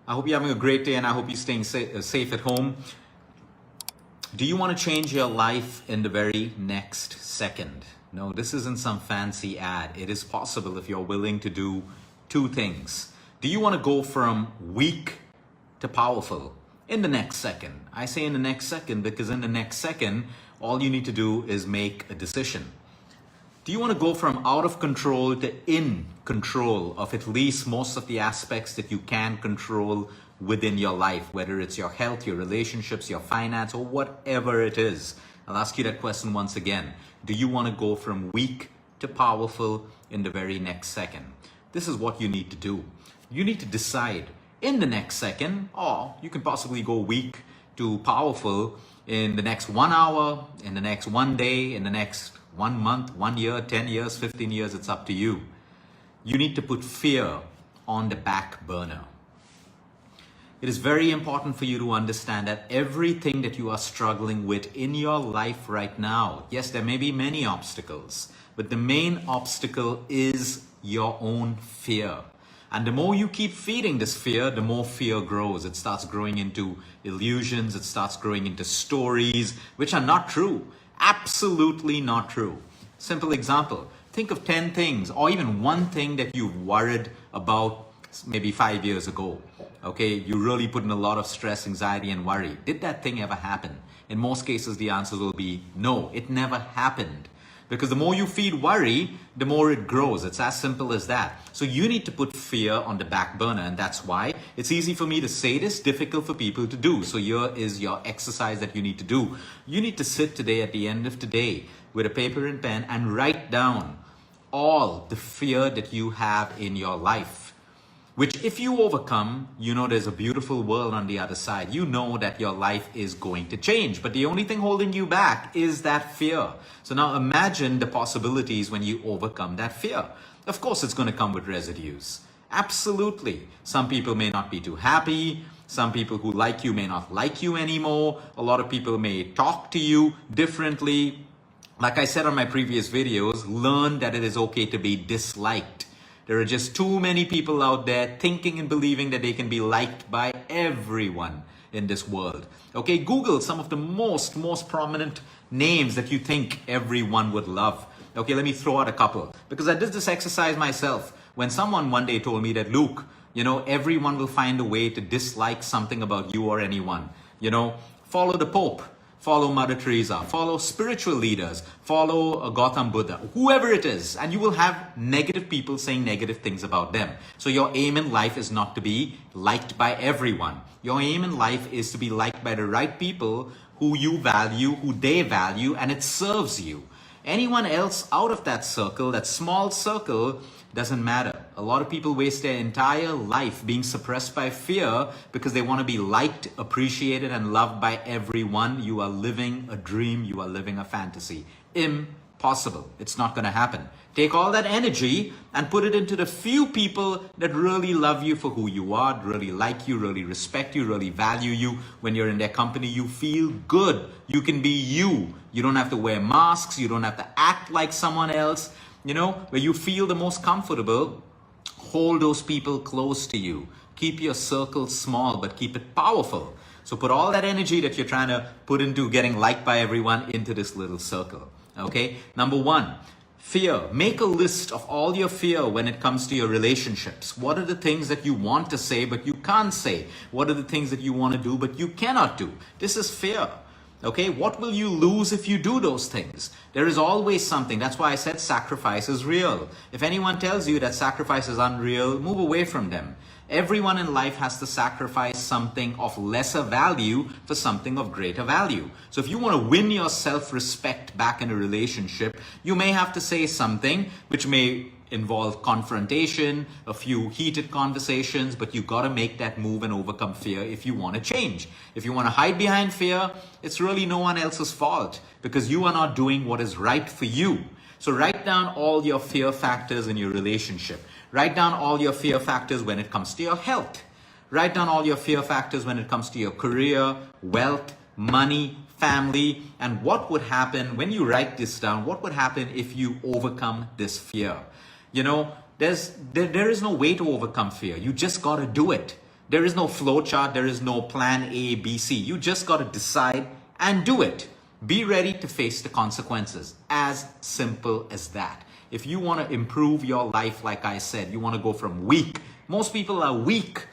I hope you're having a great day and I hope you're staying safe at home. Do you want to change your life in the very next second? No, this isn't some fancy ad. It is possible if you're willing to do two things. Do you want to go from weak to powerful in the next second? I say in the next second because in the next second, all you need to do is make a decision. Do you want to go from out of control to in control of at least most of the aspects that you can control within your life, whether it's your health, your relationships, your finance, or whatever it is? I'll ask you that question once again. Do you want to go from weak to powerful in the very next second? This is what you need to do. You need to decide in the next second, or you can possibly go weak to powerful in the next 1 hour, in the next 1 day, in the next 1 month, 1 year, 10 years, 15 years, it's up to you. You need to put fear on the back burner. It is very important for you to understand that everything that you are struggling with in your life right now, yes, there may be many obstacles, but the main obstacle is your own fear. And the more you keep feeding this fear, the more fear grows. It starts growing into illusions. It starts growing into stories, which are not true. Absolutely not true. Simple example. Think of 10 things or even one thing that you've worried about maybe 5 years ago. Okay, you really put in a lot of stress, anxiety, and worry. Did that thing ever happen? In most cases, the answer will be no, it never happened. Because the more you feed worry, the more it grows. It's as simple as that. So you need to put fear on the back burner, and that's why it's easy for me to say this, difficult for people to do. So here is your exercise that you need to do. You need to sit today at the end of today with a paper and pen and write down all the fear that you have in your life. Which if you overcome, you know there's a beautiful world on the other side. You know that your life is going to change. But the only thing holding you back is that fear. So now imagine the possibilities when you overcome that fear. Of course, it's going to come with residues. Absolutely. Some people may not be too happy. Some people who like you may not like you anymore. A lot of people may talk to you differently. Like I said on my previous videos, learn that it is okay to be disliked. There are just too many people out there thinking and believing that they can be liked by everyone in this world. Okay, Google some of the most prominent names that you think everyone would love. Okay, let me throw out a couple. Because I did this exercise myself. When someone one day told me that, Luke, you know, everyone will find a way to dislike something about you or anyone. You know, follow the Pope. Follow Mother Teresa, follow spiritual leaders, follow Gautam Buddha, whoever it is, and you will have negative people saying negative things about them. So your aim in life is not to be liked by everyone. Your aim in life is to be liked by the right people who you value, who they value, and it serves you. Anyone else out of that circle, that small circle, doesn't matter. A lot of people waste their entire life being suppressed by fear because they want to be liked, appreciated, and loved by everyone. You are living a dream. You are living a fantasy. Impossible. It's not going to happen. Take all that energy and put it into the few people that really love you for who you are, really like you, really respect you, really value you. When you're in their company, you feel good. You can be you. You don't have to wear masks. You don't have to act like someone else. You know, where you feel the most comfortable, hold those people close to you. Keep your circle small, but keep it powerful. So put all that energy that you're trying to put into getting liked by everyone into this little circle. Okay? Number one, fear. Make a list of all your fear when it comes to your relationships. What are the things that you want to say, but you can't say? What are the things that you want to do, but you cannot do? This is fear. Okay, what will you lose if you do those things? There is always something. That's why I said sacrifice is real. If anyone tells you that sacrifice is unreal, move away from them. Everyone in life has to sacrifice something of lesser value for something of greater value. So if you want to win your self-respect back in a relationship, you may have to say something which may involve confrontation, a few heated conversations, but you got to make that move and overcome fear if you want to change. If you want to hide behind fear, it's really no one else's fault because you are not doing what is right for you. So write down all your fear factors in your relationship. Write down all your fear factors when it comes to your health. Write down all your fear factors when it comes to your career, wealth, money, family, and what would happen when you write this down. What would happen if you overcome this fear? You know, there is no way to overcome fear. You just got to do it. There is no flow chart. There is no plan A, B, C. You just got to decide and do it. Be ready to face the consequences. As simple as that. If you want to improve your life, like I said, you want to go from weak. Most people are weak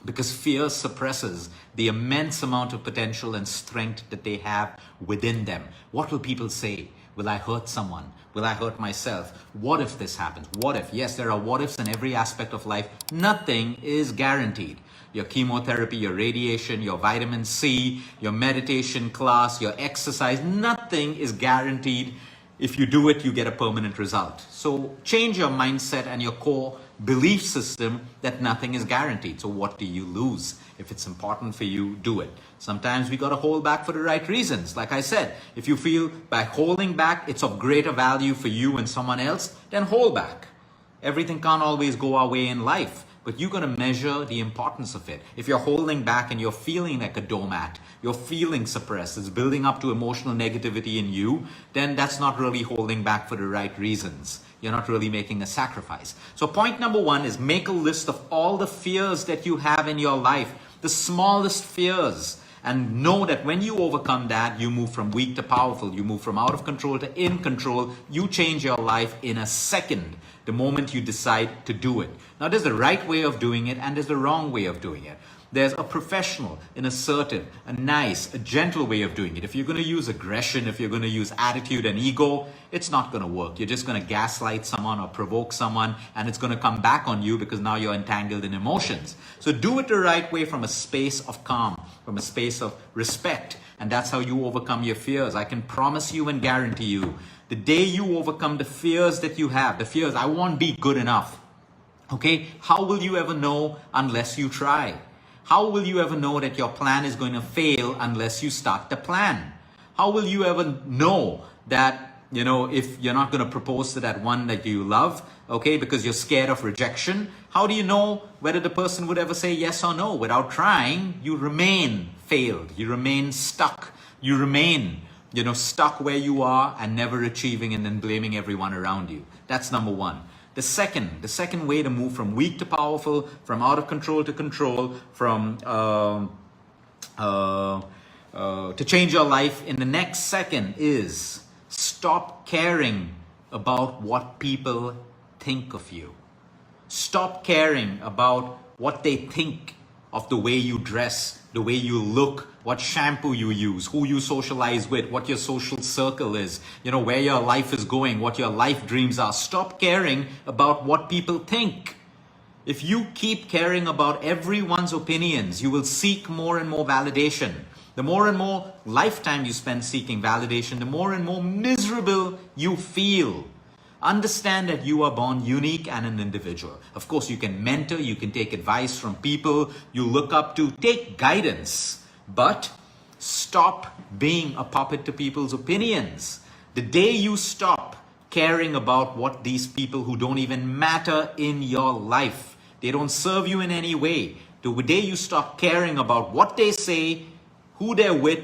because fear suppresses the immense amount of potential and strength that they have within them. What will people say? Will I hurt someone? Will I hurt myself? What if this happens? What if? Yes, there are what ifs in every aspect of life. Nothing is guaranteed. Your chemotherapy, your radiation, your vitamin C, your meditation class, your exercise, nothing is guaranteed. If you do it, you get a permanent result. So change your mindset and your core belief system that nothing is guaranteed. So what do you lose? If it's important for you, do it. Sometimes we got to hold back for the right reasons. Like I said, if you feel by holding back, it's of greater value for you and someone else, then hold back. Everything can't always go our way in life, but you're going to measure the importance of it. If you're holding back and you're feeling like a doormat, you're feeling suppressed, it's building up to emotional negativity in you, then that's not really holding back for the right reasons. You're not really making a sacrifice. So point number one is make a list of all the fears that you have in your life, the smallest fears. And know that when you overcome that, you move from weak to powerful. You move from out of control to in control. You change your life in a second, the moment you decide to do it. Now, there's the right way of doing it and there's the wrong way of doing it. There's a professional, an assertive, a nice, a gentle way of doing it. If you're going to use aggression, if you're going to use attitude and ego, it's not going to work. You're just going to gaslight someone or provoke someone, and it's going to come back on you because now you're entangled in emotions. So do it the right way, from a space of calm, from a space of respect. And that's how you overcome your fears. I can promise you and guarantee you, the day you overcome the fears that you have, the fears, I won't be good enough. Okay? How will you ever know unless you try? How will you ever know that your plan is going to fail unless you start the plan? How will you ever know that, if you're not going to propose to that one that you love, okay, because you're scared of rejection? How do you know whether the person would ever say yes or no? Without trying, you remain failed. You remain stuck. You remain, stuck where you are and never achieving, and then blaming everyone around you. That's number one. The second way to move from weak to powerful, from out of control to control, from to change your life in the next second is stop caring about what people think of you. Stop caring about what they think of the way you dress, the way you look, what shampoo you use, who you socialize with, what your social circle is, where your life is going, what your life dreams are. Stop caring about what people think. If you keep caring about everyone's opinions, you will seek more and more validation. The more and more lifetime you spend seeking validation, the more and more miserable you feel. Understand that you are born unique and an individual. Of course, you can mentor, you can take advice from people you look up to, take guidance, but stop being a puppet to people's opinions. The day you stop caring about what these people who don't even matter in your life, they don't serve you in any way, the day you stop caring about what they say, who they're with,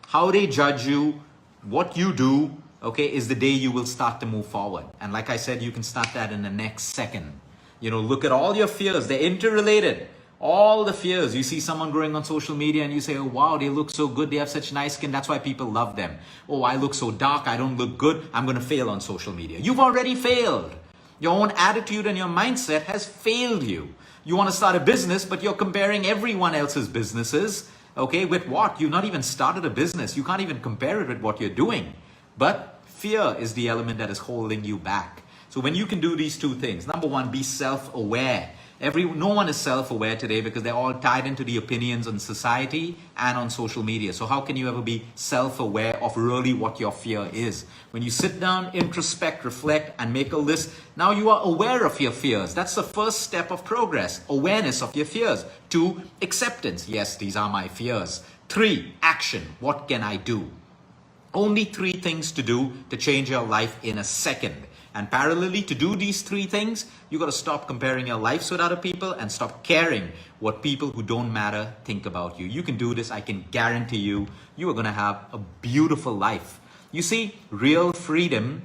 how they judge you, what you do, okay, is the day you will start to move forward. And like I said, you can start that in the next second. Look at all your fears. They're interrelated. All the fears. You see someone growing on social media and you say, oh, wow, they look so good. They have such nice skin. That's why people love them. Oh, I look so dark. I don't look good. I'm going to fail on social media. You've already failed. Your own attitude and your mindset has failed you. You want to start a business, but you're comparing everyone else's businesses. Okay, with what? You've not even started a business. You can't even compare it with what you're doing. But fear is the element that is holding you back. So when you can do these two things, number one, be self-aware. No one is self-aware today because they're all tied into the opinions on society and on social media. So how can you ever be self-aware of really what your fear is? When you sit down, introspect, reflect, and make a list, now you are aware of your fears. That's the first step of progress, awareness of your fears. 2, acceptance. Yes, these are my fears. 3, action. What can I do? Only 3 things to do to change your life in a second. And parallelly, to do these 3 things, you got to stop comparing your lives with other people and stop caring what people who don't matter think about you. You can do this. I can guarantee you, you are going to have a beautiful life. You see, real freedom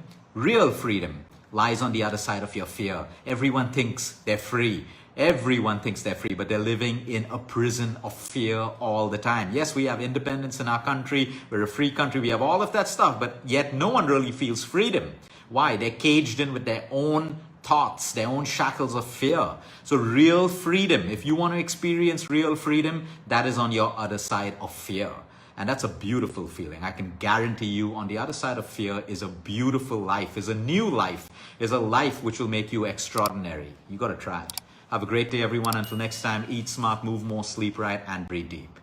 lies on the other side of your fear. Everyone thinks they're free. Everyone thinks they're free, but they're living in a prison of fear all the time. Yes, we have independence in our country. We're a free country. We have all of that stuff, but yet no one really feels freedom. Why? They're caged in with their own thoughts, their own shackles of fear. So real freedom, if you want to experience real freedom, that is on your other side of fear. And that's a beautiful feeling. I can guarantee you on the other side of fear is a beautiful life, is a new life, is a life which will make you extraordinary. You got to try it. Have a great day, everyone. Until next time, eat smart, move more, sleep right, and breathe deep.